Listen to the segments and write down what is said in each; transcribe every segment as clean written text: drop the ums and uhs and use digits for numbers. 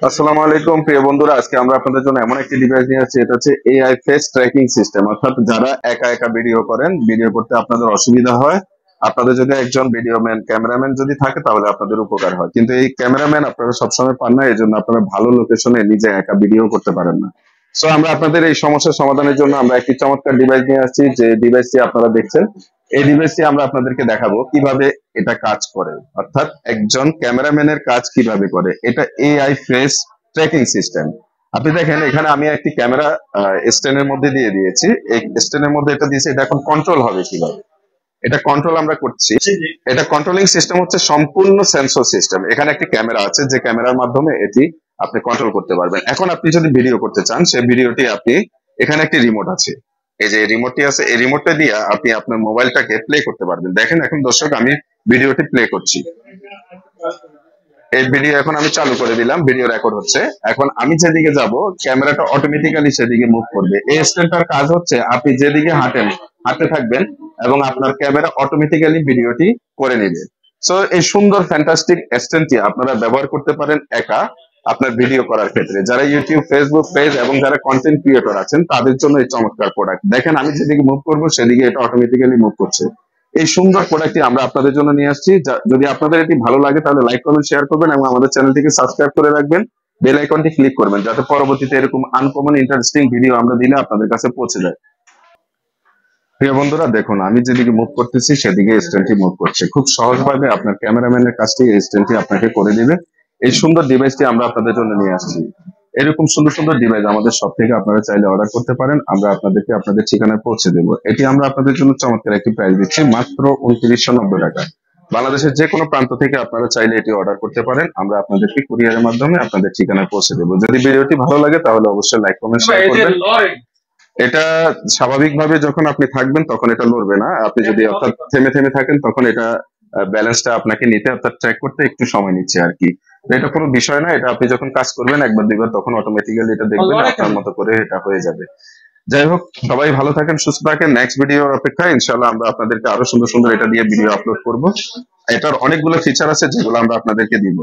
আসসালামু আলাইকুম প্রিয় বন্ধুরা, আজকে আমরা আপনাদের জন্য এমন একটি ডিভাইস নিয়ে আসছি। এটা হচ্ছে এআই ফেস ট্র্যাকিং সিস্টেম। অর্থাৎ যারা একা একা ভিডিও করেন, ভিডিও করতে আপনাদের অসুবিধা হয়, আপনাদের যদি একজন ভিডিওম্যান ক্যামেরাম্যান যদি থাকে তাহলে আপনাদের উপকার হয়, কিন্তু এই ক্যামেরাম্যান আপনারা সবসময় পান না, এই জন্য আপনারা ভালো লোকেশনে নিজে একা ভিডিও করতে পারেন না। সো আমরা আপনাদের এই সমস্যার সমাধানের জন্য আমরা একটি চমৎকার ডিভাইস নিয়ে আসছি। যে ডিভাইসটি আপনারা দেখছেন, এই ডিভাইসটি আমরা আপনাদেরকে দেখাবো কিভাবে এটা কাজ করে, অর্থাৎ একজন ক্যামেরাম্যানের কাজ কিভাবে করে। এটা এআই ফেস ট্র্যাকিং সিস্টেম। আপনি দেখেন এখানে আমি একটি ক্যামেরা স্ট্যান্ডের মধ্যে দিয়ে দিয়েছি। এই স্ট্যান্ডের মধ্যে এটা দিয়েছি, এটা এখন কন্ট্রোল হবে কিভাবে, এটা কন্ট্রোল আমরা করছি। এটা কন্ট্রোলিং সিস্টেম হচ্ছে সম্পূর্ণ সেন্সর সিস্টেম। এখানে একটি ক্যামেরা আছে, যে ক্যামেরার মাধ্যমে এটি আপনি কন্ট্রোল করতে পারবেন। এখন আপনি যদি ভিডিও করতে চান, সেই ভিডিওটি আপনি, এখানে একটি রিমোট আছে, এই যে রিমোটটি আছে, এই রিমোটটা দিয়ে আপনি আপনার মোবাইলটাকে প্লে করতে পারবেন। দেখেন এখন দর্শক আমি ভিডিওটি প্লে করছি, এই ভিডিও এখন আমি চালু করে দিলাম, ভিডিও রেকর্ড হচ্ছে। এখন আমি যেদিকে যাব ক্যামেরাটা অটোমেটিক্যালি সেদিকে মুভ করবে। এই স্ট্যান্ডটার কাজ হচ্ছে আপনি যেদিকে হাঁটতে থাকবেন এবং আপনার ক্যামেরা অটোমেটিক্যালি ভিডিওটি করে নেবে। সো এই সুন্দর ফ্যান্টাস্টিক স্ট্যান্ডটি আপনারা ব্যবহার করতে পারেন একা আপনার ভিডিও করার ক্ষেত্রে। যারা ইউটিউব, ফেসবুক পেজ এবং যারা কন্টেন্ট ক্রিয়েটর আছেন তাদের জন্য এই চমৎকার প্রোডাক্ট। দেখেন আমি যেদিকে মুভ করবো সেদিকে এটা অটোমেটিক্যালি মুভ করছে। এই সুন্দর প্রোডাক্টটি আমরা আপনাদের জন্য নিয়ে আসছি। যদি আপনাদের এটি ভালো লাগে তাহলে লাইক, কমেন্ট, শেয়ার করবেন এবং আমাদের চ্যানেলটিকে সাবস্ক্রাইব করে রাখবেন। বেল আইকনটি ক্লিক করবেন যাতে পরবর্তীতে এরকম আনকমন ইন্টারেস্টিং ভিডিও আমরা দিলে আপনাদের কাছে পৌঁছে যায়। প্রিয় বন্ধুরা দেখুন, আমি যেদিকে মুভ করতেছি সেদিকে স্ট্যান্ডটি মুভ করছে। খুব সহজভাবে আপনার ক্যামেরাম্যানের কাজটি এই স্ট্যান্ডটি আপনাকে করে দিবে। এই সুন্দর ডিভাইসটি আমরা আপনাদের জন্য নিয়ে আসছি। এরকম সুন্দর সুন্দর ডিভাইস আমাদের সব থেকে আপনারা চাইলে অর্ডার করতে পারেন, আমরা আপনাদেরকে আপনাদের ঠিকানায় পৌঁছে দেবো। এটি আমরা আপনাদের জন্য চমৎকার একটি প্রাইস দিচ্ছি, মাত্র 2990 টাকা। বাংলাদেশের যে কোনো প্রান্ত থেকে আপনারা চাইলে এটি অর্ডার করতে পারেন, আমরা আপনাদেরকে কুরিয়ারের মাধ্যমে আপনাদের ঠিকানায় পৌঁছে দেবো। যদি ভিডিওটি ভালো লাগে তাহলে অবশ্যই লাইক, কমেন্ট, শেয়ার করবেন। এটা স্বাভাবিকভাবে যখন আপনি থাকবেন তখন এটা লড়বে না। আপনি যদি অর্থাৎ থেমে থেমে থাকেন তখন এটা ব্যালেন্সটা আপনাকে নিতে, অর্থাৎ ট্র্যাক করতে একটু সময় নিচ্ছে আর কি। তো এটা কোনো বিষয় না, এটা আপনি যখন কাজ করবেন একবার দুইবার তখন অটোমেটিক্যালি এটা দেখবেন আপনার মতো করে এটা হয়ে যাবে। যাই হোক, সবাই ভালো থাকেন, সুস্থ থাকেন। নেক্সট ভিডিওর অপেক্ষায় ইনশাআল্লাহ আমরা আপনাদেরকে আরো সুন্দর সুন্দর এটা দিয়ে ভিডিও আপলোড করব। এটার অনেকগুলো ফিচার আছে যেগুলো আমরা আপনাদেরকে দিব।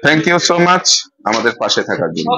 থ্যাংক ইউ সো মাচ আমাদের পাশে থাকার জন্য।